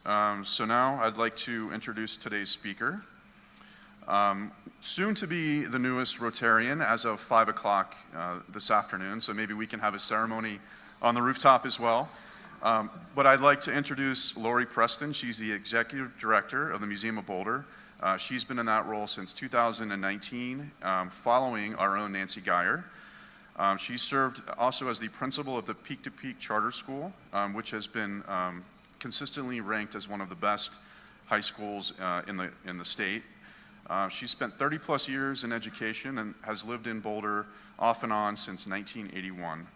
So now I'd like to introduce today's speaker. Soon to be the newest Rotarian as of 5 o'clock this afternoon, so maybe we can have a ceremony on the rooftop as well. But I'd like to introduce Lori Preston. She's the Executive Director of the Museum of Boulder. She's been in that role since 2019, following our own Nancy Geyer. She served also as the principal of the Peak to Peak Charter School, which has been consistently ranked as one of the best high schools in the state. She spent 30 plus years in education and has lived in Boulder off and on since 1981.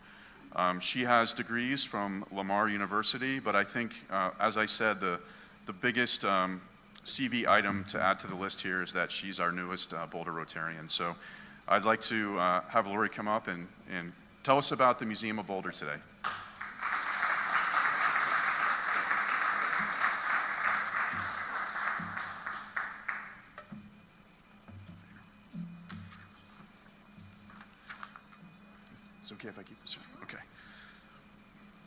She has degrees from Lamar University, but I think, as I said, the biggest CV item to add to the list here is that she's our newest Boulder Rotarian. So I'd like to have Lori come up and tell us about the Museum of Boulder today. It's okay if I keep this? Okay.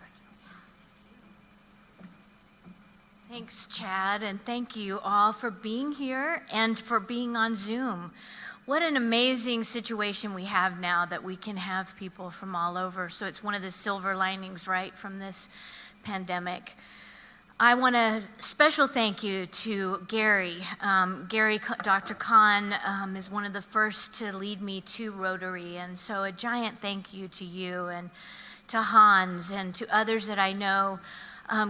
Thank you. Thanks, Chad, and thank you all for being here and for being on Zoom. What an amazing situation we have now that we can have people from all over. So it's one of the silver linings, right, from this pandemic. I want a special thank you to Gary. Dr. Kahn is one of the first to lead me to Rotary, and so a giant thank you to you and to Hans and to others that I know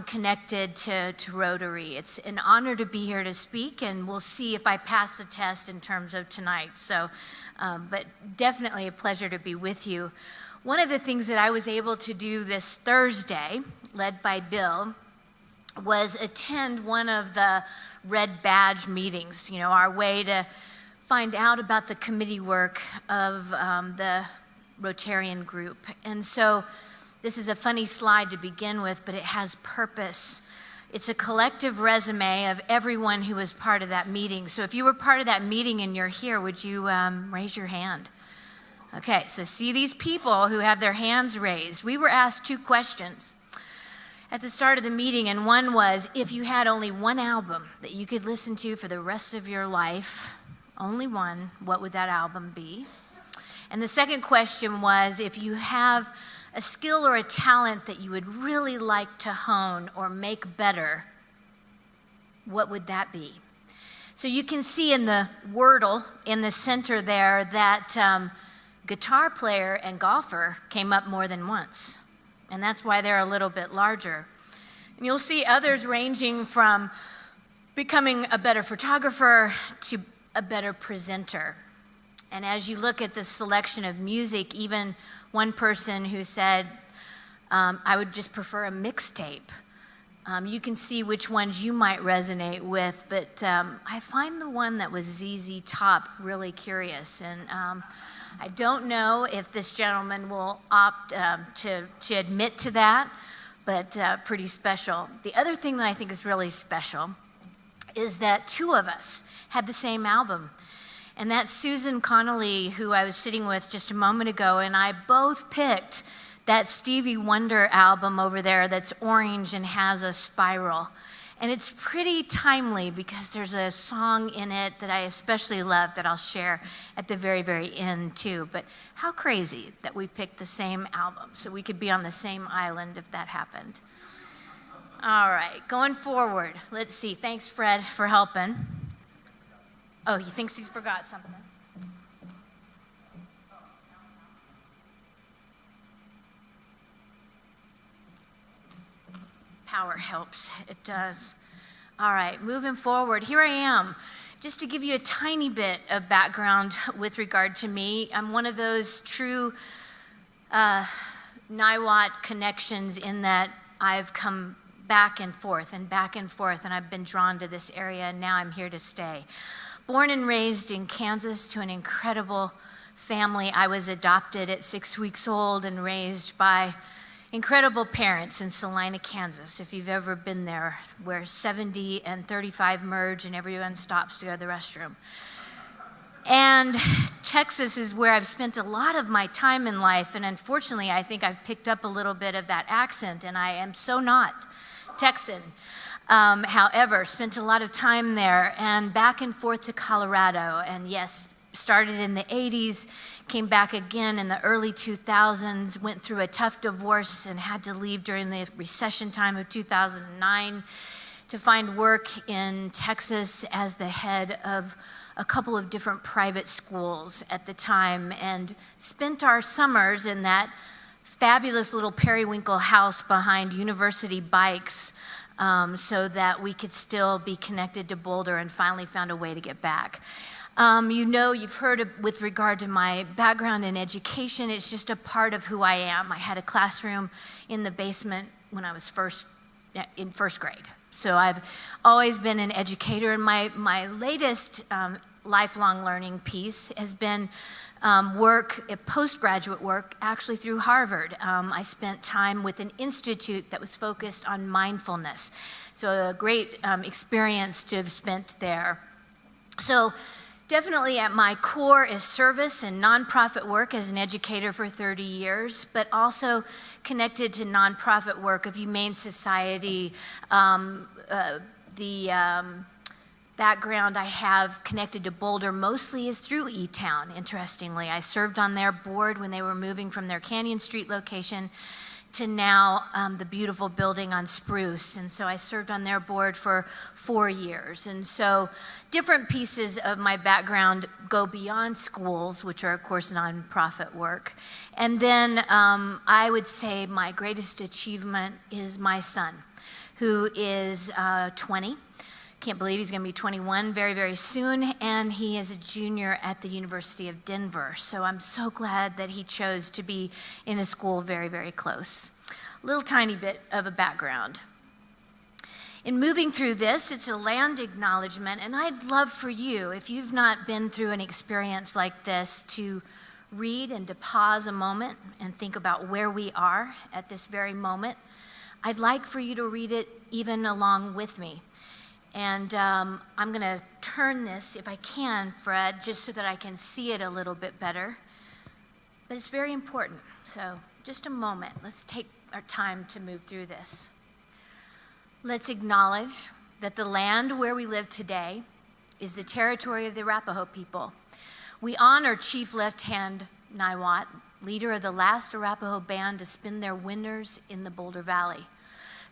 connected to Rotary. It's an honor to be here to speak, and we'll see if I pass the test in terms of tonight. So, but definitely a pleasure to be with you. One of the things that I was able to do this Thursday, led by Bill, was attend one of the Red Badge meetings, our way to find out about the committee work of the Rotarian group. And so this is a funny slide to begin with, but it has purpose. It's a collective resume of everyone who was part of that meeting. So if you were part of that meeting and you're here, would you raise your hand? Okay, so see these people who have their hands raised. We were asked two questions at the start of the meeting, and one was, if you had only one album that you could listen to for the rest of your life, only one, what would that album be? And the second question was, if you have a skill or a talent that you would really like to hone or make better, what would that be? So you can see in the Wordle in the center there that guitar player and golfer came up more than once. And that's why they're a little bit larger. And you'll see others ranging from becoming a better photographer to a better presenter. And as you look at the selection of music, even one person who said, I would just prefer a mixtape. You can see which ones you might resonate with, but I find the one that was ZZ Top really curious. And I don't know if this gentleman will opt to admit to that, but pretty special. The other thing that I think is really special is that two of us had the same album. And that's Susan Connolly, who I was sitting with just a moment ago, and I both picked that Stevie Wonder album over there that's orange and has a spiral. And it's pretty timely because there's a song in it that I especially love that I'll share at the very, very end too. But how crazy that we picked the same album so we could be on the same island if that happened. All right, going forward, let's see. Thanks, Fred, for helping. Oh, he thinks he's forgot something. Power helps, it does. All right, moving forward, here I am. Just to give you a tiny bit of background with regard to me, I'm one of those true NIWAT connections in that I've come back and forth, and I've been drawn to this area, and now I'm here to stay. Born and raised in Kansas to an incredible family. I was adopted at 6 weeks old and raised by incredible parents in Salina, Kansas, if you've ever been there, where 70 and 35 merge and everyone stops to go to the restroom. And Texas is where I've spent a lot of my time in life, and unfortunately, I think I've picked up a little bit of that accent, and I am so not Texan. However, spent a lot of time there and back and forth to Colorado. And yes, started in the 80s, came back again in the early 2000s, went through a tough divorce and had to leave during the recession time of 2009 to find work in Texas as the head of a couple of different private schools at the time, and spent our summers in that fabulous little periwinkle house behind University Bikes, so that we could still be connected to Boulder, and finally found a way to get back. You've heard with regard to my background in education, it's just a part of who I am. I had a classroom in the basement when I was in first grade. So I've always been an educator, and my latest lifelong learning piece has been postgraduate work, actually through Harvard. I spent time with an institute that was focused on mindfulness. So a great experience to have spent there. So definitely at my core is service and nonprofit work as an educator for 30 years, but also connected to nonprofit work of Humane Society. The background I have connected to Boulder mostly is through E-Town, interestingly. I served on their board when they were moving from their Canyon Street location to now the beautiful building on Spruce. And so I served on their board for 4 years. And so different pieces of my background go beyond schools, which are, of course, nonprofit work. And then I would say my greatest achievement is my son, who is 20. Can't believe he's going to be 21 very, very soon, and he is a junior at the University of Denver. So I'm so glad that he chose to be in a school very, very close. A little tiny bit of a background. In moving through this, it's a land acknowledgement, and I'd love for you, if you've not been through an experience like this, to read and to pause a moment and think about where we are at this very moment. I'd like for you to read it even along with me. And I'm going to turn this, if I can, Fred, just so that I can see it a little bit better. But it's very important. So just a moment. Let's take our time to move through this. Let's acknowledge that the land where we live today is the territory of the Arapaho people. We honor Chief Left Hand Niwot, leader of the last Arapaho band to spend their winters in the Boulder Valley.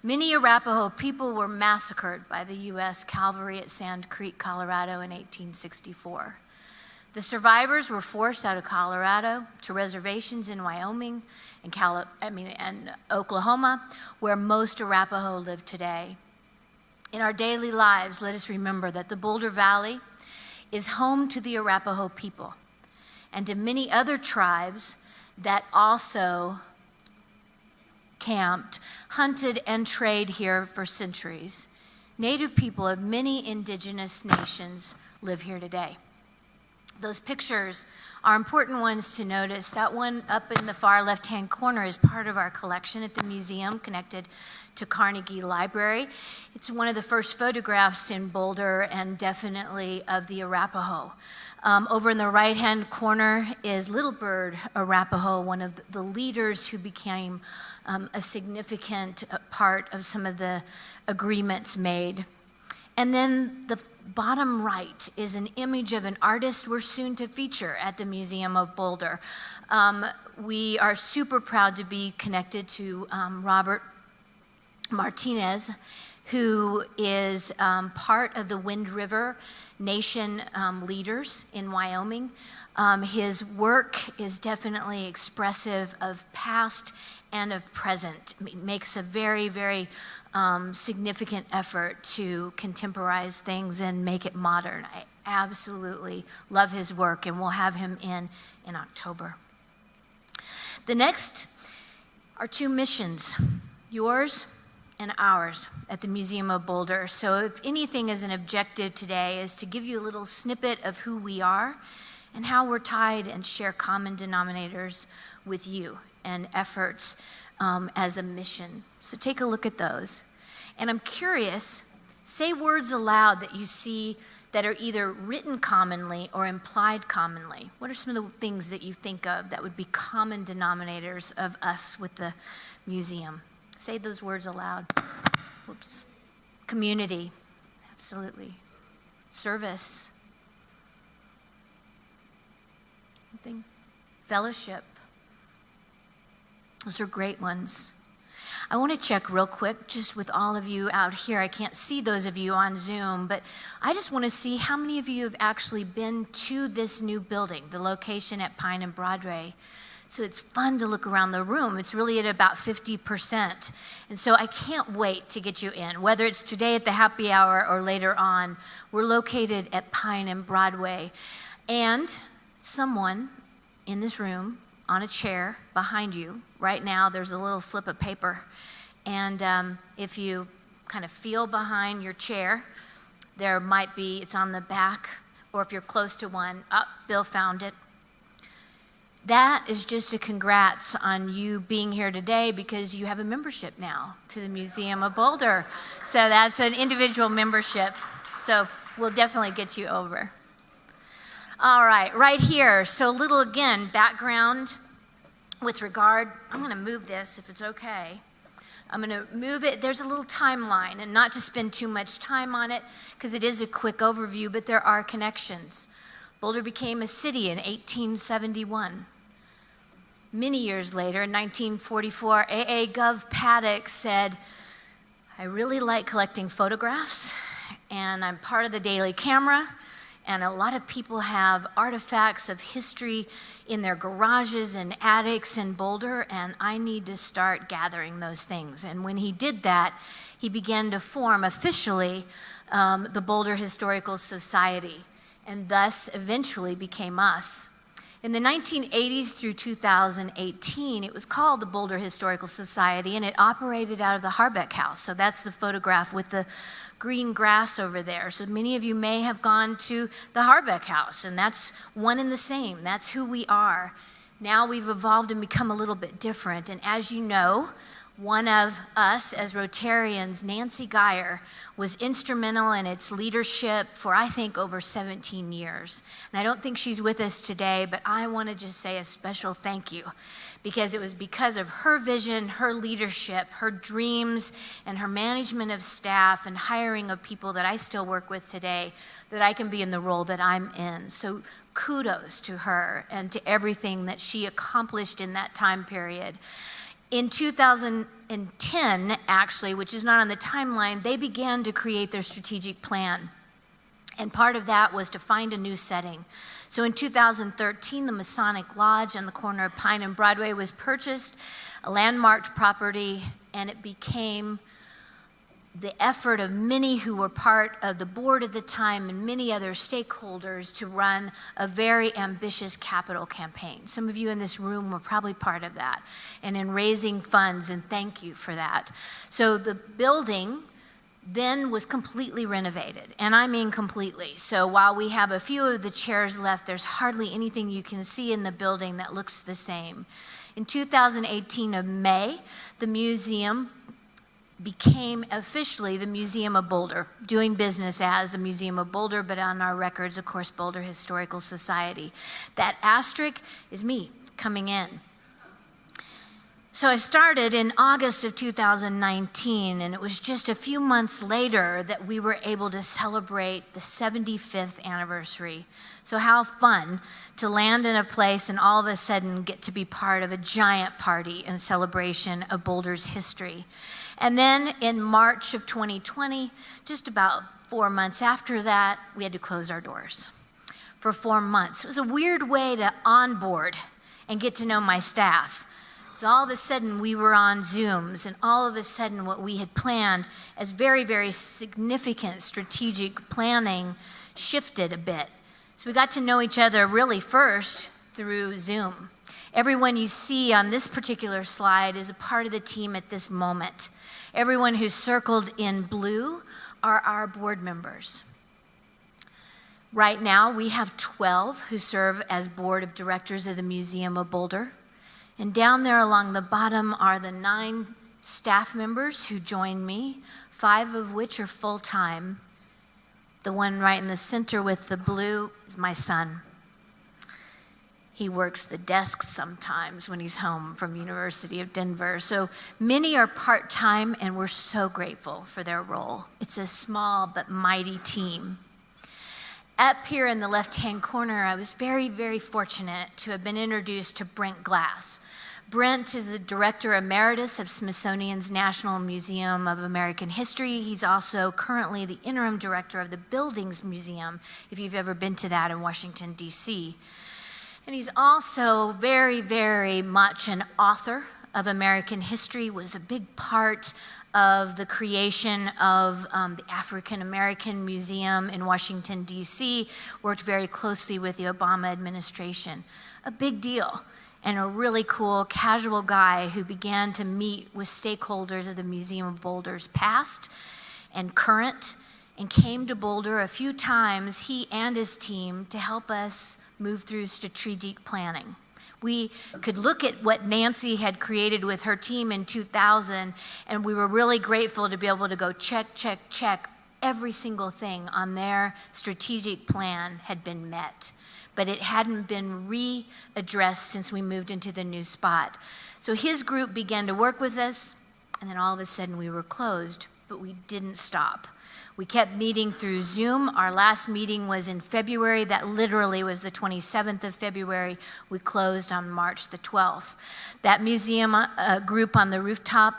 Many Arapaho people were massacred by the U.S. cavalry at Sand Creek, Colorado in 1864. The survivors were forced out of Colorado to reservations in Wyoming and Oklahoma, where most Arapaho live today. In our daily lives, let us remember that the Boulder Valley is home to the Arapaho people and to many other tribes that also camped, hunted, and traded here for centuries. Native people of many indigenous nations live here today. Those pictures are important ones to notice. That one up in the far left-hand corner is part of our collection at the museum connected to Carnegie Library. It's one of the first photographs in Boulder and definitely of the Arapaho. Over in the right-hand corner is Little Bird Arapaho, one of the leaders who became a significant part of some of the agreements made. And then the bottom right is an image of an artist we're soon to feature at the Museum of Boulder. We are super proud to be connected to Robert Martinez, who is part of the Wind River Nation leaders in Wyoming. His work is definitely expressive of past and of present. He makes a very, very significant effort to contemporize things and make it modern. I absolutely love his work, and we'll have him in October. The next are two missions, yours and ours at the Museum of Boulder. So if anything is an objective today is to give you a little snippet of who we are and how we're tied and share common denominators with you and efforts as a mission. So take a look at those. And I'm curious, say words aloud that you see that are either written commonly or implied commonly. What are some of the things that you think of that would be common denominators of us with the museum? Say those words aloud. Whoops. Community, absolutely. Service. Anything? Fellowship. Those are great ones. I want to check real quick just with all of you out here. I can't see those of you on Zoom, but I just want to see how many of you have actually been to this new building, the location at Pine and Broadway. So it's fun to look around the room. It's really at about 50%. And so I can't wait to get you in, whether it's today at the happy hour or later on. We're located at Pine and Broadway. And someone in this room on a chair behind you, right now there's a little slip of paper. And if you kind of feel behind your chair, there might be, it's on the back, or if you're close to one, Bill found it. That is just a congrats on you being here today because you have a membership now to the Museum of Boulder. So that's an individual membership. So we'll definitely get you over. All right here. So a little, again, background with regard, I'm going to move this if it's okay. I'm going to move it. There's a little timeline, and not to spend too much time on it because it is a quick overview, but there are connections. Boulder became a city in 1871. Many years later, in 1944, A.A. Gov. Paddock said, I really like collecting photographs, and I'm part of the Daily Camera, and a lot of people have artifacts of history in their garages and attics in Boulder, and I need to start gathering those things. And when he did that, he began to form officially the Boulder Historical Society, and thus eventually became us. In the 1980s through 2018, it was called the Boulder Historical Society, and it operated out of the Harbeck House. So that's the photograph with the green grass over there. So many of you may have gone to the Harbeck House, and that's one and the same. That's who we are. Now we've evolved and become a little bit different. And as you know, one of us as Rotarians, Nancy Geyer, was instrumental in its leadership for, I think, over 17 years. And I don't think she's with us today, but I want to just say a special thank you because it was because of her vision, her leadership, her dreams, and her management of staff and hiring of people that I still work with today that I can be in the role that I'm in. So kudos to her and to everything that she accomplished in that time period. In 2010, actually, which is not on the timeline, they began to create their strategic plan. And part of that was to find a new setting. So in 2013, the Masonic Lodge on the corner of Pine and Broadway was purchased, a landmarked property, and it became the effort of many who were part of the board at the time and many other stakeholders to run a very ambitious capital campaign. Some of you in this room were probably part of that and in raising funds, and thank you for that. So the building then was completely renovated, and I mean completely. So while we have a few of the chairs left, there's hardly anything you can see in the building that looks the same. In 2018 of May, the museum became officially the Museum of Boulder, doing business as the Museum of Boulder, but on our records, of course, Boulder Historical Society. That asterisk is me coming in. So I started in August of 2019, and it was just a few months later that we were able to celebrate the 75th anniversary. So how fun to land in a place and all of a sudden get to be part of a giant party and celebration of Boulder's history. And then in March of 2020, just about 4 months after that, we had to close our doors for 4 months. It was a weird way to onboard and get to know my staff. So all of a sudden we were on Zooms, and all of a sudden what we had planned as very, very significant strategic planning shifted a bit. So we got to know each other really first through Zoom. Everyone you see on this particular slide is a part of the team at this moment. Everyone who's circled in blue are our board members. Right now, we have 12 who serve as board of directors of the Museum of Boulder. And down there along the bottom are the 9 staff members who join me, 5 of which are full-time. The one right in the center with the blue is my son. He works the desks sometimes when he's home from University of Denver. So many are part-time, and we're so grateful for their role. It's a small but mighty team. Up here in the left-hand corner, I was very, very fortunate to have been introduced to Brent Glass. Brent is the Director Emeritus of Smithsonian's National Museum of American History. He's also currently the Interim Director of the Buildings Museum, if you've ever been to that in Washington, D.C. And he's also very, very much an author of American history, was a big part of the creation of the African American Museum in Washington, D.C., worked very closely with the Obama administration. A big deal, and a really cool, casual guy who began to meet with stakeholders of the Museum of Boulder's past and current, and came to Boulder a few times, he and his team, to help us move through strategic planning. We could look at what Nancy had created with her team in 2000, and we were really grateful to be able to go check, check, check. Every single thing on their strategic plan had been met, but it hadn't been readdressed since we moved into the new spot. So his group began to work with us, and then all of a sudden we were closed, but we didn't stop. We kept meeting through Zoom. Our last meeting was in February. That literally was the 27th of February. We closed on March the 12th. That museum group on the rooftop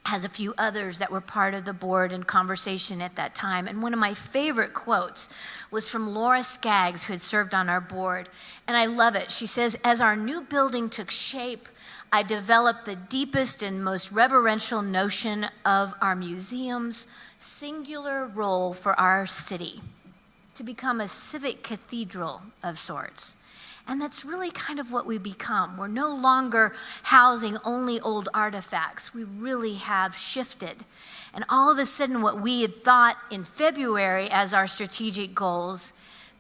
has a few others that were part of the board and conversation at that time. And one of my favorite quotes was from Laura Skaggs, who had served on our board. And I love it. She says, "As our new building took shape, I developed the deepest and most reverential notion of our museum's singular role for our city, to become a civic cathedral of sorts." And that's really kind of what we become. We're no longer housing only old artifacts. We really have shifted. And all of a sudden, what we had thought in February as our strategic goals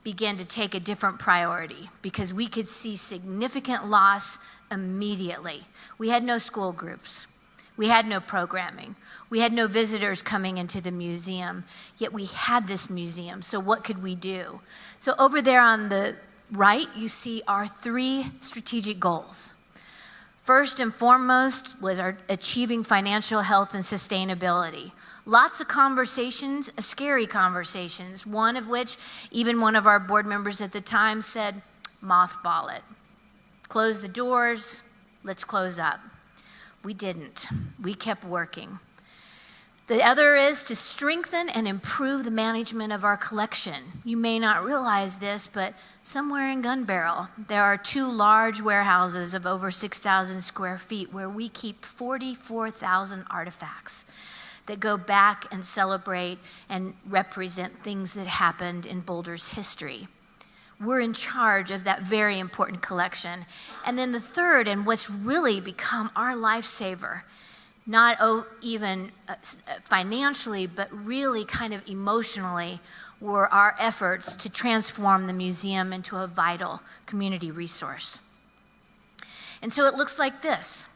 began to take a different priority, because we could see significant loss immediately. We had no school groups. We had no programming. We had no visitors coming into the museum, yet we had this museum. So what could we do? So over there on the right, you see our 3 strategic goals. First and foremost was our achieving financial health and sustainability. Lots of conversations, scary conversations, one of which even one of our board members at the time said, mothball it. Close the doors, let's close up. We didn't. We kept working. The other is to strengthen and improve the management of our collection. You may not realize this, but somewhere in Gun Barrel, there are 2 large warehouses of over 6,000 square feet where we keep 44,000 artifacts that go back and celebrate and represent things that happened in Boulder's history. We're in charge of that very important collection. And then the third, and what's really become our lifesaver, not even financially, but really kind of emotionally, were our efforts to transform the museum into a vital community resource. And so it looks like this.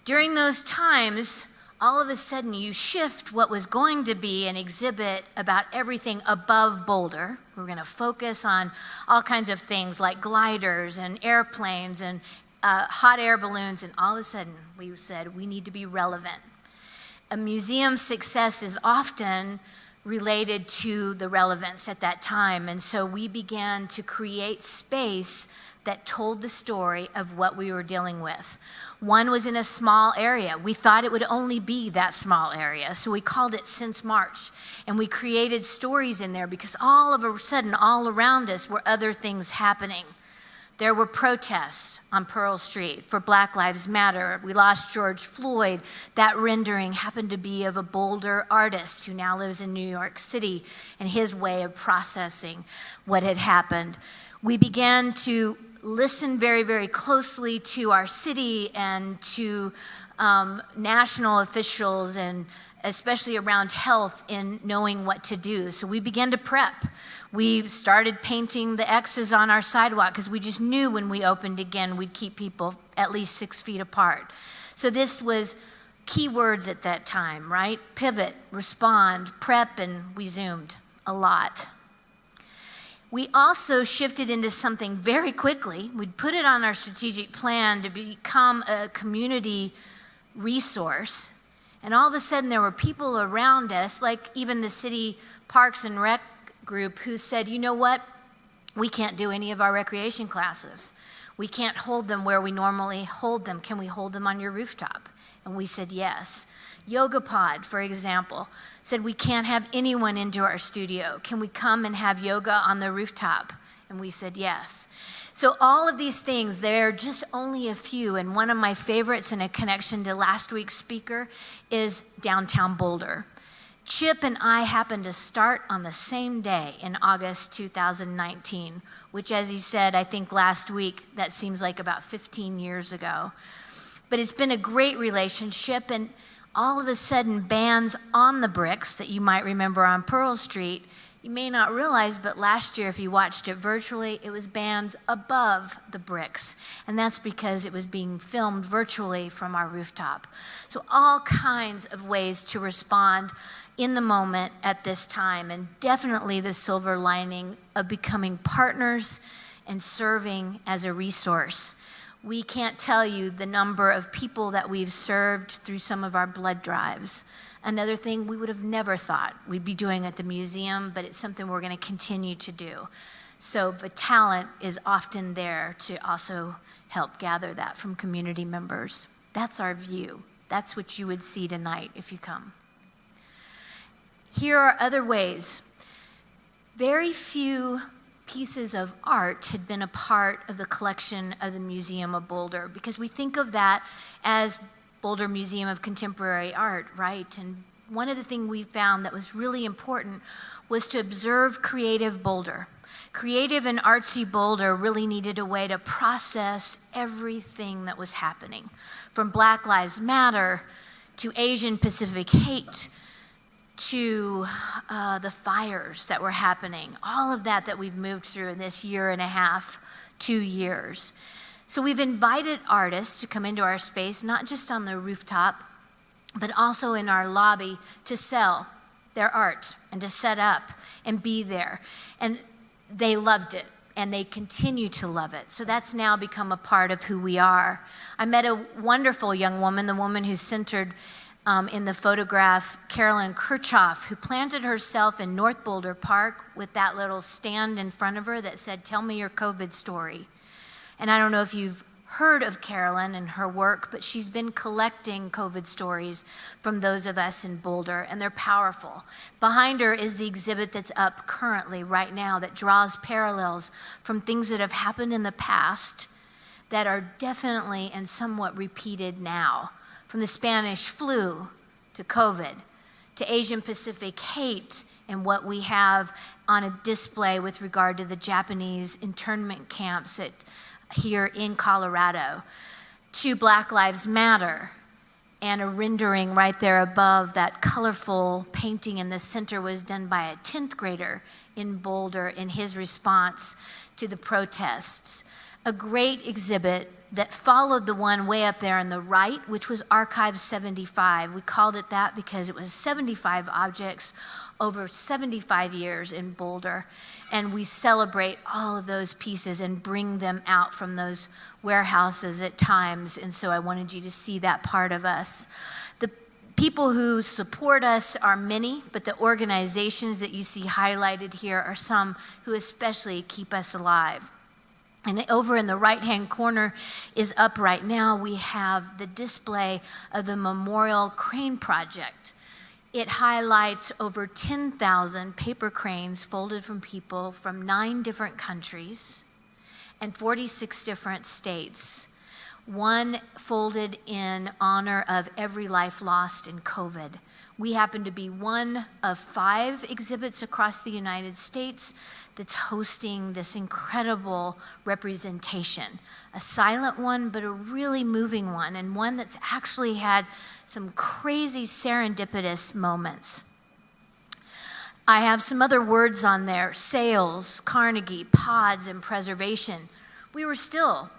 During those times, all of a sudden you shift what was going to be an exhibit about everything above Boulder. We're going to focus on all kinds of things like gliders and airplanes and hot air balloons, and all of a sudden we said we need to be relevant. A museum's success is often related to the relevance at that time, and so we began to create space that told the story of what we were dealing with. One was in a small area. We thought it would only be that small area, so we called it Since March, and we created stories in there because all of a sudden, all around us were other things happening. There were protests on Pearl Street for Black Lives Matter. We lost George Floyd. That rendering happened to be of a Boulder artist who now lives in New York City, and his way of processing what had happened. We began to listen very, very closely to our city and to national officials, and especially around health, in knowing what to do. So we began to prep. We started painting the X's on our sidewalk because we just knew when we opened again, we'd keep people at least 6 feet apart. So this was key words at that time, right? Pivot, respond, prep, and we zoomed a lot. We also shifted into something very quickly. We'd put it on our strategic plan to become a community resource. And all of a sudden there were people around us, like even the city Parks and Rec group, who said, you know what? We can't do any of our recreation classes. We can't hold them where we normally hold them. Can we hold them on your rooftop? And we said yes. Yoga Pod, for example, said we can't have anyone into our studio. Can we come and have yoga on the rooftop? And we said yes. So all of these things, they're just only a few. And one of my favorites, in a connection to last week's speaker, is downtown Boulder. Chip and I happened to start on the same day in August 2019, which, as he said, I think last week, that seems like about 15 years ago. But it's been a great relationship, and all of a sudden, bands on the bricks that you might remember on Pearl Street, you may not realize, but last year, if you watched it virtually, it was bands above the bricks. And that's because it was being filmed virtually from our rooftop. So all kinds of ways to respond in the moment at this time, and definitely the silver lining of becoming partners and serving as a resource. We can't tell you the number of people that we've served through some of our blood drives. Another thing we would have never thought we'd be doing at the museum, but it's something we're going to continue to do. So the talent is often there to also help gather that from community members. That's our view. That's what you would see tonight if you come. Here are other ways. Very few pieces of art had been a part of the collection of the Museum of Boulder, because we think of that as Boulder Museum of Contemporary Art, right? And one of the things we found that was really important was to observe creative Boulder. Creative and artsy Boulder really needed a way to process everything that was happening, from Black Lives Matter to Asian Pacific hate to the fires that were happening, all of that we've moved through in this year and a half, 2 years. So we've invited artists to come into our space, not just on the rooftop, but also in our lobby, to sell their art and to set up and be there. And they loved it, and they continue to love it. So that's now become a part of who we are. I met a wonderful young woman, the woman who's centered in the photograph, Carolyn Kerchoff, who planted herself in North Boulder Park with that little stand in front of her that said, "Tell me your COVID story." And I don't know if you've heard of Carolyn and her work, but she's been collecting COVID stories from those of us in Boulder, and they're powerful. Behind her is the exhibit that's up currently right now that draws parallels from things that have happened in the past that are definitely and somewhat repeated now. From the Spanish flu to COVID, to Asian Pacific hate and what we have on a display with regard to the Japanese internment camps here in Colorado, to Black Lives Matter, and a rendering right there above. That colorful painting in the center was done by a 10th grader in Boulder in his response to the protests. A great exhibit that followed the one way up there on the right, which was Archive 75. We called it that because it was 75 objects over 75 years in Boulder. And we celebrate all of those pieces and bring them out from those warehouses at times. And so I wanted you to see that part of us. The people who support us are many, but the organizations that you see highlighted here are some who especially keep us alive. And over in the right-hand corner is up right now, we have the display of the Memorial Crane Project. It highlights over 10,000 paper cranes folded from people from 9 different countries and 46 different states. One folded in honor of every life lost in COVID. We happen to be one of 5 exhibits across the United States that's hosting this incredible representation. A silent one, but a really moving one, and one that's actually had some crazy serendipitous moments. I have some other words on there: sales, Carnegie, pods, and preservation. We were still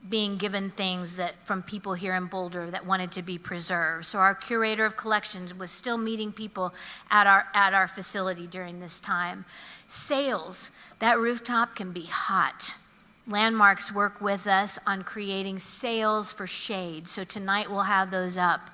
being given things that from people here in Boulder that wanted to be preserved. So our curator of collections was still meeting people at our facility during this time. Sails, that rooftop can be hot. Landmarks work with us on creating sails for shade. So tonight we'll have those up.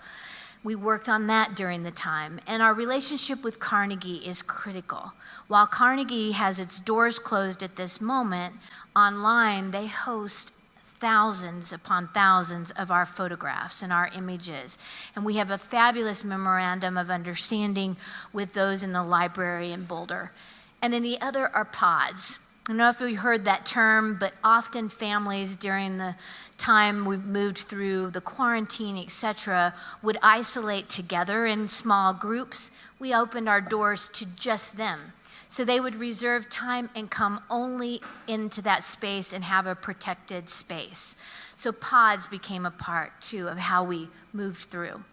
We worked on that during the time. And our relationship with Carnegie is critical. While Carnegie has its doors closed at this moment, online they host thousands upon thousands of our photographs and our images. And we have a fabulous memorandum of understanding with those in the library in Boulder. And then the other are pods. I don't know if you heard that term, but often families during the time we moved through the quarantine, etc., would isolate together in small groups. We opened our doors to just them. So they would reserve time and come only into that space and have a protected space. So pods became a part, too, of how we moved through.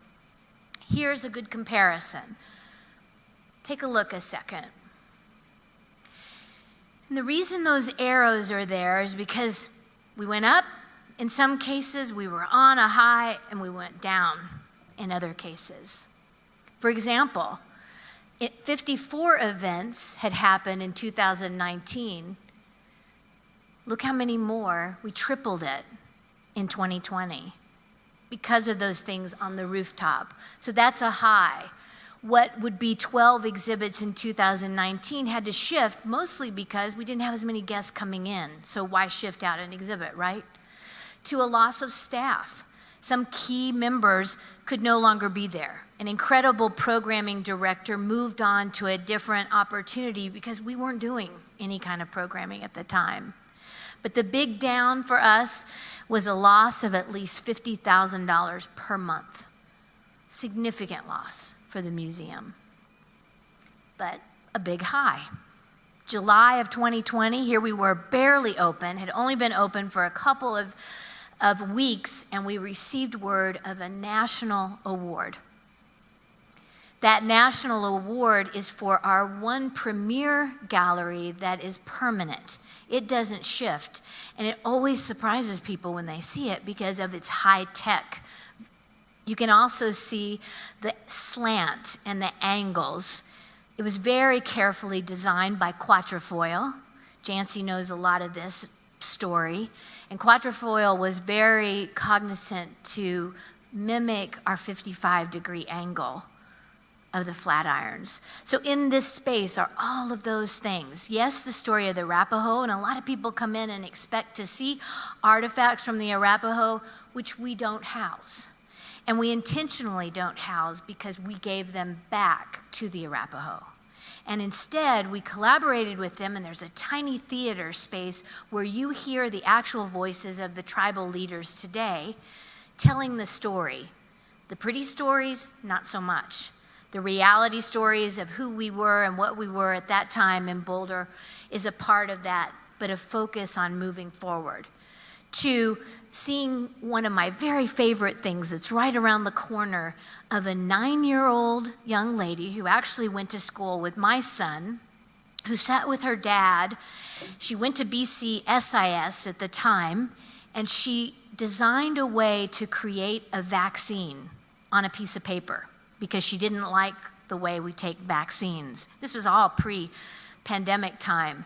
Here's a good comparison. Take a look a second. And the reason those arrows are there is because we went up. In some cases, we were on a high, and we went down in other cases. For example, 54 events had happened in 2019. Look how many more. We tripled it in 2020 because of those things on the rooftop. So that's a high. What would be 12 exhibits in 2019 had to shift, mostly because we didn't have as many guests coming in. So why shift out an exhibit, right? To a loss of staff. Some key members could no longer be there. An incredible programming director moved on to a different opportunity because we weren't doing any kind of programming at the time. But the big down for us was a loss of at least $50,000 per month. Significant loss for the museum. But a big high. July of 2020, here we were barely open, had only been open for a couple of weeks, and we received word of a national award. That national award is for our one premier gallery that is permanent. It doesn't shift, and it always surprises people when they see it because of its high tech. You can also see the slant and the angles. It was very carefully designed by Quatrefoil. Jancy knows a lot of this story. And Quatrefoil was very cognizant to mimic our 55-degree angle of the flat irons. So in this space are all of those things. Yes, the story of the Arapaho, and a lot of people come in and expect to see artifacts from the Arapaho, which we don't house. And we intentionally don't house because we gave them back to the Arapaho. And instead, we collaborated with them, and there's a tiny theater space where you hear the actual voices of the tribal leaders today telling the story. The pretty stories, not so much. The reality stories of who we were and what we were at that time in Boulder is a part of that, but a focus on moving forward. To seeing one of my very favorite things that's right around the corner of a 9-year-old young lady who actually went to school with my son, who sat with her dad. She went to BCSIS at the time, and she designed a way to create a vaccine on a piece of paper because she didn't like the way we take vaccines. This was all pre-pandemic time.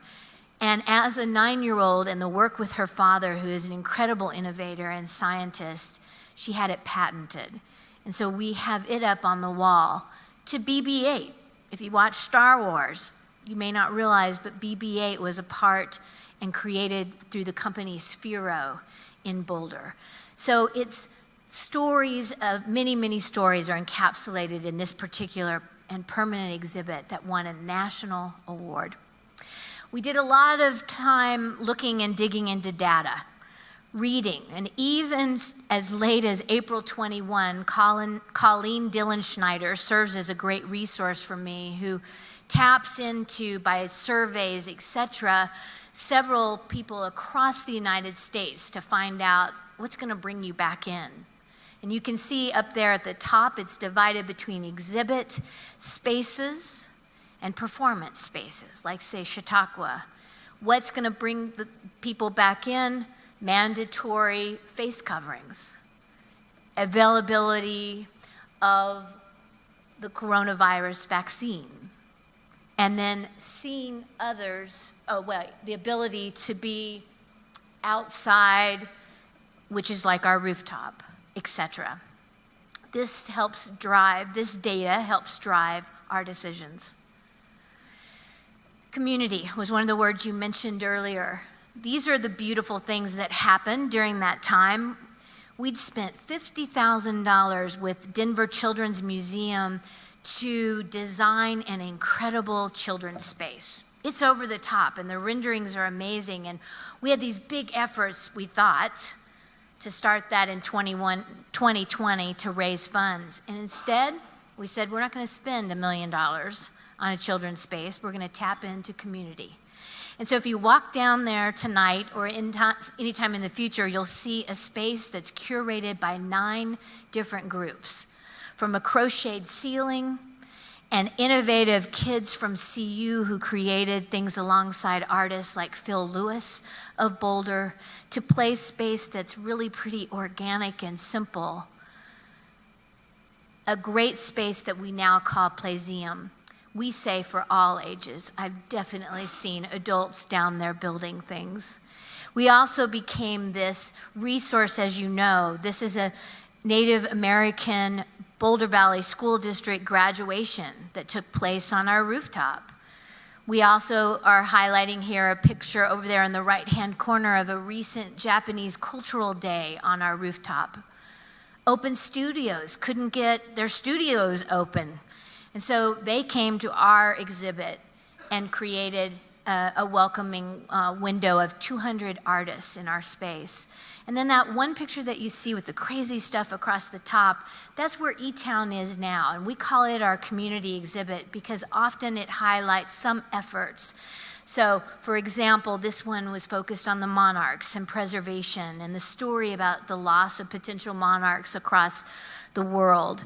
And as a 9-year-old, and the work with her father, who is an incredible innovator and scientist, she had it patented. And so we have it up on the wall to BB-8. If you watch Star Wars, you may not realize, but BB-8 was a part and created through the company Sphero in Boulder. So it's stories of, many, many stories are encapsulated in this particular and permanent exhibit that won a national award. We did a lot of time looking and digging into data, reading, and even as late as April 21, Colleen Dillenschneider serves as a great resource for me, who taps into, by surveys, etc., several people across the United States to find out what's going to bring you back in. And you can see up there at the top, it's divided between exhibit spaces and performance spaces, like, say, Chautauqua. What's going to bring the people back in? mandatory face coverings, availability of the coronavirus vaccine, and then seeing others, the ability to be outside, which is like our rooftop, etc. This data helps drive our decisions. Community was one of the words you mentioned earlier. These are the beautiful things that happened during that time. We'd spent $50,000 with Denver Children's Museum to design an incredible children's space. It's over the top, and the renderings are amazing, and we had these big efforts, we thought, to start that in 2020 to raise funds. And instead, we said, we're not going to spend $1 million on a children's space. We're going to tap into community. And so if you walk down there tonight or anytime in the future, you'll see a space that's curated by 9 different groups. From a crocheted ceiling and innovative kids from CU who created things alongside artists like Phil Lewis of Boulder, to play space that's really pretty organic and simple. A great space that we now call Playseum. We say for all ages. I've definitely seen adults down there building things. We also became this resource, as you know. This is a Native American Boulder Valley School District graduation that took place on our rooftop. We also are highlighting here a picture over there in the right-hand corner of a recent Japanese cultural day on our rooftop. Open studios couldn't get their studios open. And so they came to our exhibit and created a welcoming window of 200 artists in our space. And then that one picture that you see with the crazy stuff across the top, that's where E-Town is now. And we call it our community exhibit because often it highlights some efforts. So, for example, this one was focused on the monarchs and preservation and the story about the loss of potential monarchs across the world.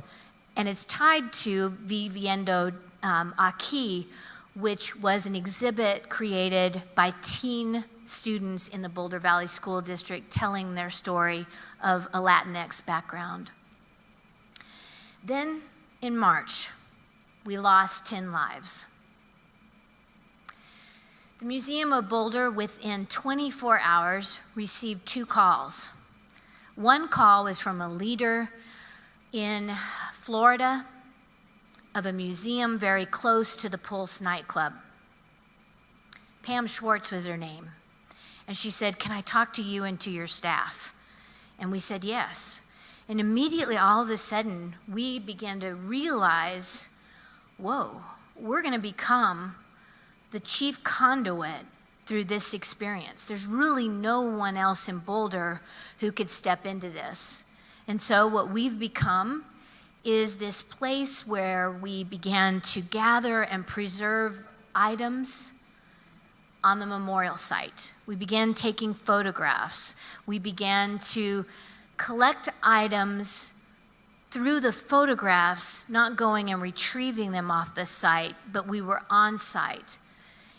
And it's tied to Viviendo Aquí, which was an exhibit created by teen students in the Boulder Valley School District telling their story of a Latinx background. Then in March, we lost 10 lives. The Museum of Boulder, within 24 hours, received 2 calls. One call was from a leader in Florida of a museum very close to the Pulse nightclub. Pam Schwartz was her name. And she said, "Can I talk to you and to your staff?" And we said yes. And immediately, all of a sudden, we began to realize, whoa, we're going to become the chief conduit through this experience. There's really no one else in Boulder who could step into this. And so what we've become is this place where we began to gather and preserve items on the memorial site. We began taking photographs. We began to collect items through the photographs, not going and retrieving them off the site, but we were on site.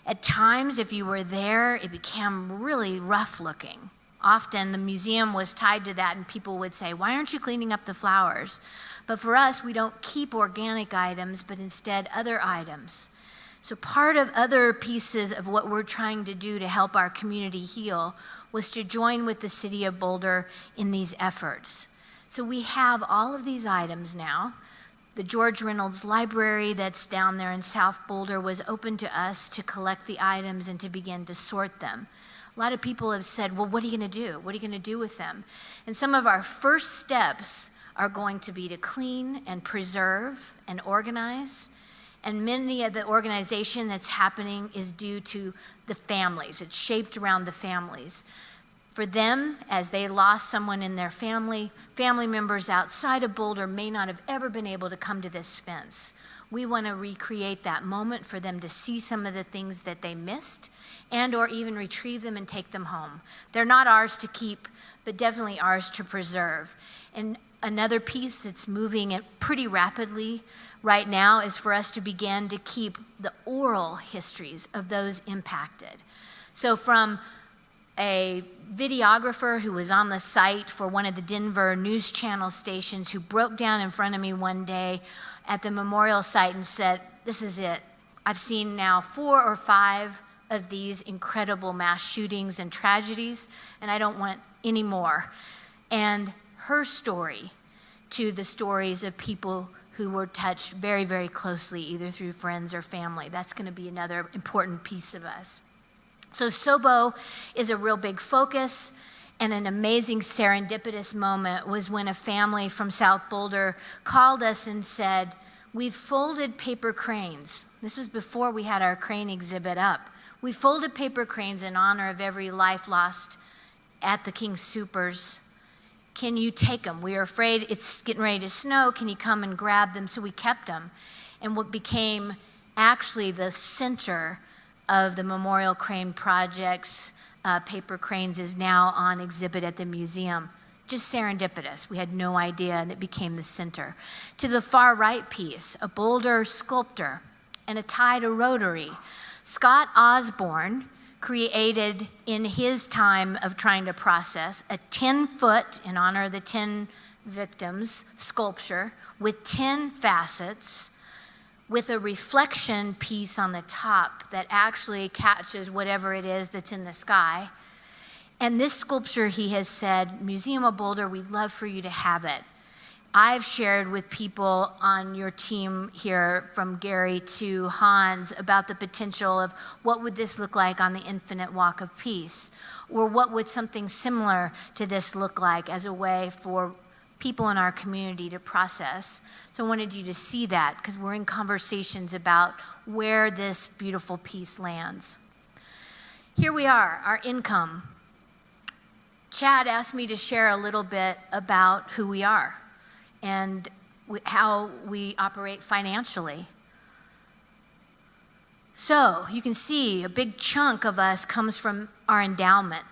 At times, if you were there, it became really rough looking. Often the museum was tied to that, and people would say, "Why aren't you cleaning up the flowers?" But for us, we don't keep organic items, but instead other items. So part of other pieces of what we're trying to do to help our community heal was to join with the city of Boulder in these efforts. So we have all of these items now. The George Reynolds Library that's down there in South Boulder was open to us to collect the items and to begin to sort them. A lot of people have said, well, what are you going to do? What are you going to do with them? And some of our first steps are going to be to clean and preserve and organize. And many of the organization that's happening is due to the families. It's shaped around the families. For them, as they lost someone in their family, family members outside of Boulder may not have ever been able to come to this fence. We want to recreate that moment for them to see some of the things that they missed and or even retrieve them and take them home. They're not ours to keep, but definitely ours to preserve. And another piece that's moving pretty rapidly right now is for us to begin to keep the oral histories of those impacted. So from a videographer who was on the site for one of the Denver news channel stations who broke down in front of me one day at the memorial site and said, "This is it. I've seen now 4 or 5 of these incredible mass shootings and tragedies, and I don't want any more." And her story to the stories of people who were touched very, very closely, either through friends or family. That's going to be another important piece of us. So SOBO is a real big focus, and an amazing serendipitous moment was when a family from South Boulder called us and said, "We've folded paper cranes." This was before we had our crane exhibit up. "We folded paper cranes in honor of every life lost at the King Soopers. Can you take them? We are afraid it's getting ready to snow. Can you come and grab them?" So we kept them. And what became actually the center of the Memorial Crane Project's paper cranes is now on exhibit at the museum. Just serendipitous. We had no idea, and it became the center. To the far right piece, a Boulder sculptor and a tie to Rotary. Scott Osborne created, in his time of trying to process, a 10-foot, in honor of the 10 victims, sculpture with 10 facets, with a reflection piece on the top that actually catches whatever it is that's in the sky. And this sculpture, he has said, "Museum of Boulder, we'd love for you to have it." I've shared with people on your team here, from Gary to Hans, about the potential of what would this look like on the Infinite Walk of Peace, or what would something similar to this look like as a way for people in our community to process. So I wanted you to see that, because we're in conversations about where this beautiful piece lands. Here we are, our income. Chad asked me to share a little bit about who we are and how we operate financially. So you can see a big chunk of us comes from our endowment.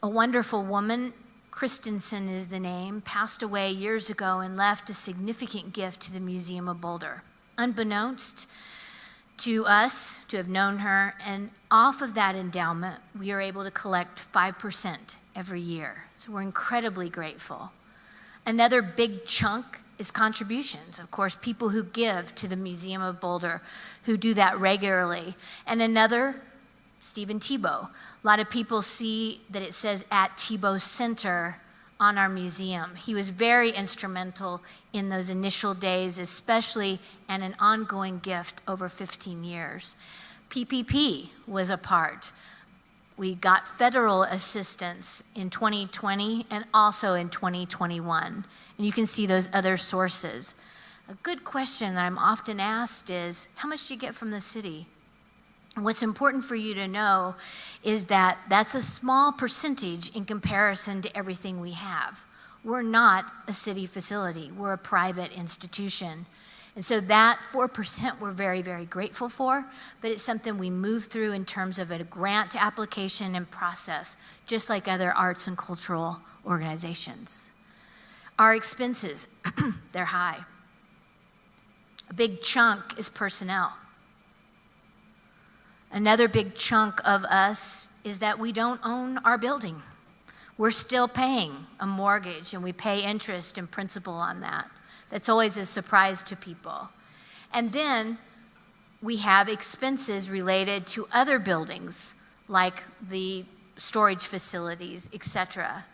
A wonderful woman, Christensen is the name, passed away years ago and left a significant gift to the Museum of Boulder. Unbeknownst to us, to have known her, and off of that endowment, we are able to collect 5% every year. So we're incredibly grateful. Another big chunk is contributions. Of course, people who give to the Museum of Boulder, who do that regularly. And another, Stephen Tebow. A lot of people see that it says at Tebow Center on our museum. He was very instrumental in those initial days, especially, and an ongoing gift over 15 years. PPP was a part. We got federal assistance in 2020 and also in 2021. And you can see those other sources. A good question that I'm often asked is, how much do you get from the city? And what's important for you to know is that that's a small percentage in comparison to everything we have. We're not a city facility. We're a private institution. And so that 4% we're very, very grateful for, but it's something we move through in terms of a grant application and process, just like other arts and cultural organizations. Our expenses, they're high. A big chunk is personnel. Another big chunk of us is that we don't own our building. We're still paying a mortgage, and we pay interest and principal on that. That's always a surprise to people. And then we have expenses related to other buildings, like the storage facilities, etc.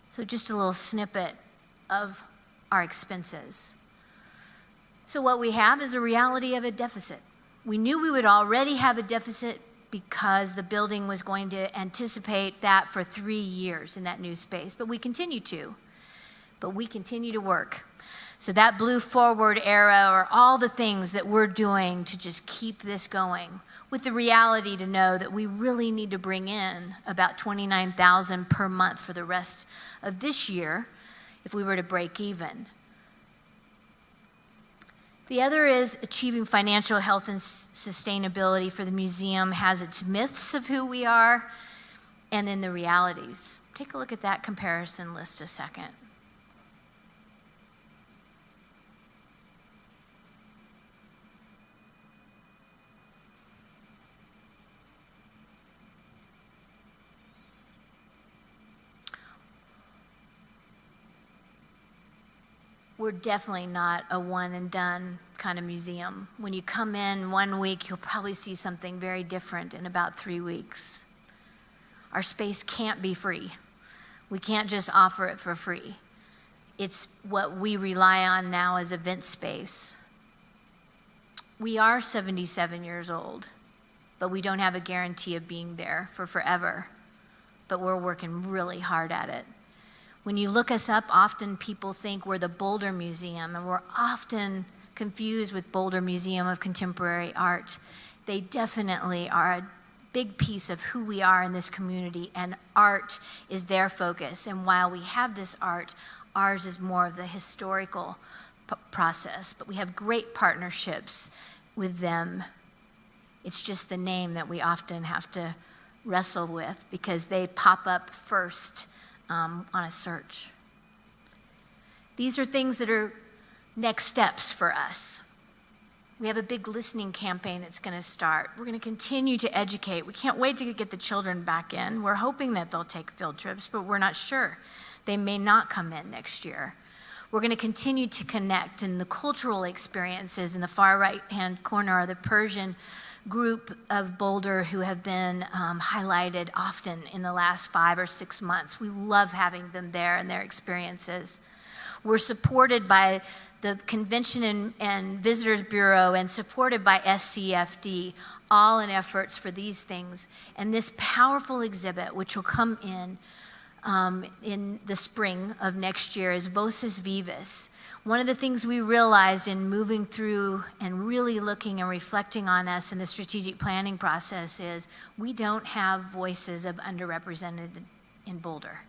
So just a little snippet of our expenses. So what we have is a reality of a deficit. We knew we would already have a deficit because the building was going to anticipate that for 3 years in that new space, but we continue to. But we continue to work. So that blue forward arrow are all the things that we're doing to just keep this going, with the reality to know that we really need to bring in about $29,000 per month for the rest of this year if we were to break even. The other is achieving financial health and sustainability for the museum has its myths of who we are and then the realities. Take a look at that comparison list a second. we're definitely not a one and done kind of museum. When you come in 1 week, you'll probably see something very different in about 3 weeks. Our space can't be free. We can't just offer it for free. It's what we rely on now as event space. We are 77 years old, but we don't have a guarantee of being there for forever. But we're working really hard at it. When you look us up, often people think we're the Boulder Museum, and we're often confused with Boulder Museum of Contemporary Art. They definitely are a big piece of who we are in this community, and art is their focus. And while we have this art, ours is more of the historical process, but we have great partnerships with them. It's just the name that we often have to wrestle with because they pop up first on a search. These are things that are next steps for us. We have a big listening campaign that's going to start. We're going to continue to educate. We can't wait to get the children back in. We're hoping that they'll take field trips, but we're not sure. They may not come in next year. We're going to continue to connect, and the cultural experiences in the far right-hand corner are the Persian group of Boulder who have been highlighted often in the last 5 or 6 months. We love having them there and their experiences. We're supported by the Convention and Visitors Bureau and supported by SCFD, all in efforts for these things. And this powerful exhibit, which will come in the spring of next year, is Voces Vivas. One of the things we realized in moving through and really looking and reflecting on us in the strategic planning process is we don't have voices of underrepresented in Boulder.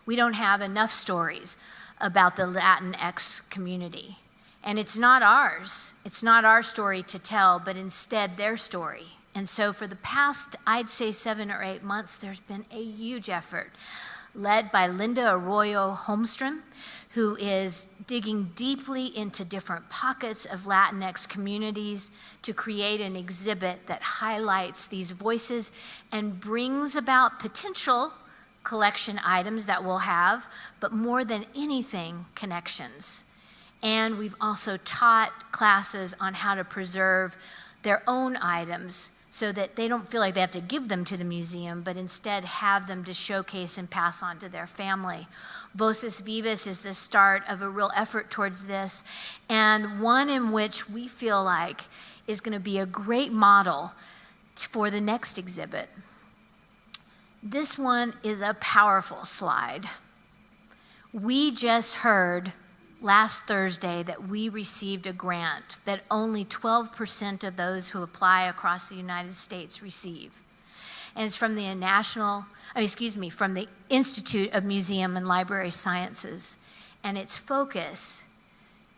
We don't have enough stories about the Latinx community. And it's not ours. It's not our story to tell, but instead their story. And so for the past, I'd say 7 or 8 months, there's been a huge effort led by Linda Arroyo Holmstrom, who is digging deeply into different pockets of Latinx communities to create an exhibit that highlights these voices and brings about potential collection items that we'll have, but more than anything, connections. And we've also taught classes on how to preserve their own items so that they don't feel like they have to give them to the museum, but instead have them to showcase and pass on to their family. Voces Vivas is the start of a real effort towards this, and one in which we feel like is going to be a great model for the next exhibit. This one is a powerful slide. We just heard last Thursday that we received a grant that only 12% of those who apply across the United States receive. And it's from the from the Institute of Museum and Library Sciences. And its focus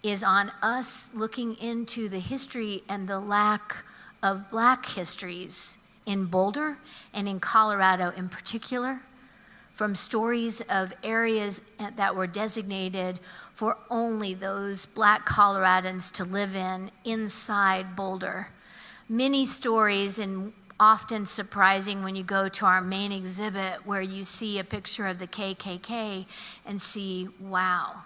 is on us looking into the history and the lack of Black histories in Boulder and in Colorado in particular, from stories of areas that were designated for only those Black Coloradans to live in inside Boulder. Many stories, and often surprising when you go to our main exhibit where you see a picture of the KKK and see, wow,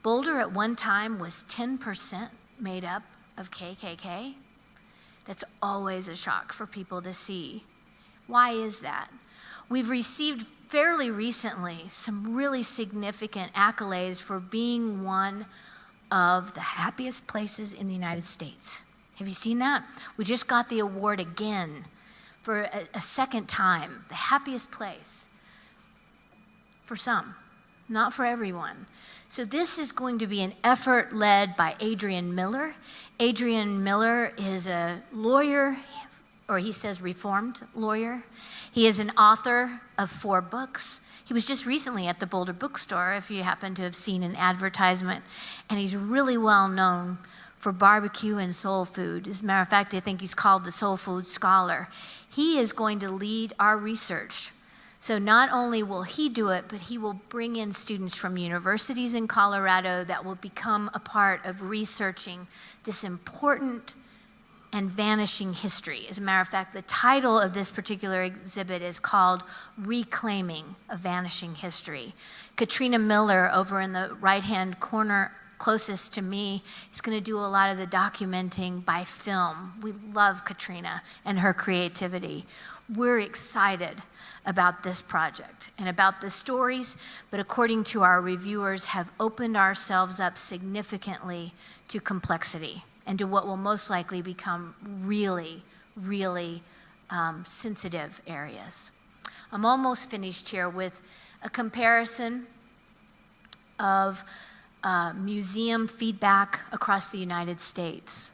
Boulder at one time was 10% made up of KKK. That's always a shock for people to see. Why is that? We've received fairly recently some really significant accolades for being one of the happiest places in the United States. Have you seen that? We just got the award again for a second time, the happiest place. For some, not for everyone. So this is going to be an effort led by Adrian Miller. Adrian Miller is a lawyer, or he says reformed lawyer. He is an author of 4 books. He was just recently at the Boulder Bookstore, if you happen to have seen an advertisement, and he's really well known for barbecue and soul food. As a matter of fact, I think he's called the soul food scholar. He is going to lead our research. So not only will he do it, but he will bring in students from universities in Colorado that will become a part of researching this important and vanishing history. As a matter of fact, the title of this particular exhibit is called Reclaiming a Vanishing History. Katrina Miller, over in the right-hand corner closest to me, is going to do a lot of the documenting by film. We love Katrina and her creativity. We're excited about this project and about the stories, but according to our reviewers, have opened ourselves up significantly to complexity and to what will most likely become really, really sensitive areas. I'm almost finished here with a comparison of museum feedback across the United States.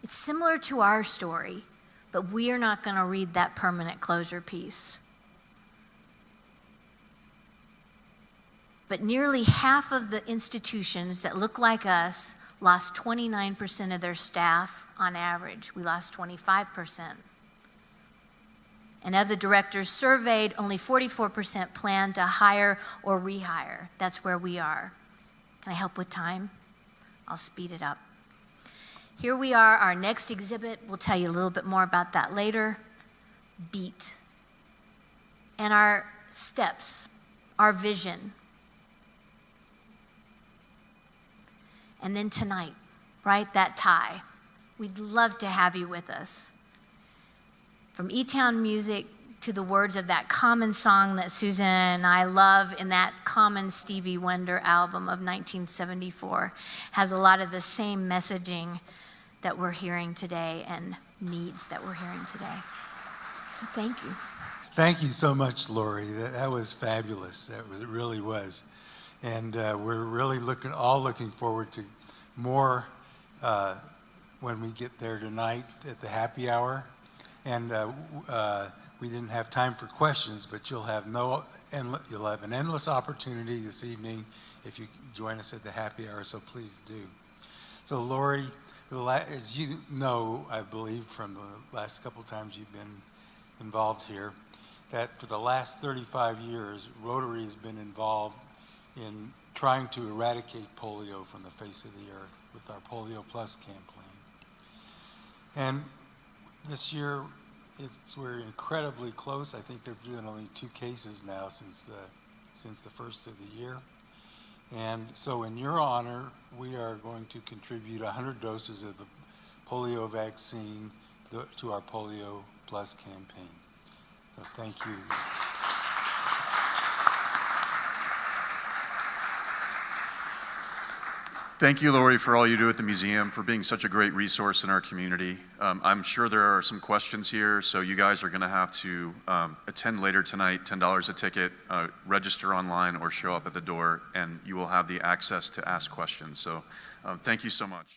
It's similar to our story, but we are not going to read that permanent closure piece. But nearly half of the institutions that look like us lost 29% of their staff on average. We lost 25%. And of the directors surveyed, only 44% plan to hire or rehire. That's where we are. Can I help with time? I'll speed it up. Here we are, our next exhibit. We'll tell you a little bit more about that later. Beat. And our steps, our vision. And then tonight, right, that tie. We'd love to have you with us. From E-Town music to the words of that common song that Susan and I love in that common Stevie Wonder album of 1974, has a lot of the same messaging that we're hearing today and needs that we're hearing today. So thank you. Thank you so much, Lori. That was fabulous. It really was. And we're really looking forward to more when we get there tonight at the happy hour. And we didn't have time for questions, but you'll have an endless opportunity this evening if you join us at the happy hour. So please do. So Lori, as you know, I believe from the last couple of times you've been involved here, that for the last 35 years, Rotary has been involved in trying to eradicate polio from the face of the earth with our Polio Plus campaign. And this year, we're incredibly close. I think they're doing only 2 cases now since the first of the year. And so in your honor, we are going to contribute 100 doses of the polio vaccine to our Polio Plus campaign. So thank you. Thank you, Lori, for all you do at the museum, for being such a great resource in our community. I'm sure there are some questions here, so you guys are going to have to attend later tonight, $10 a ticket, register online or show up at the door, and you will have the access to ask questions. So thank you so much.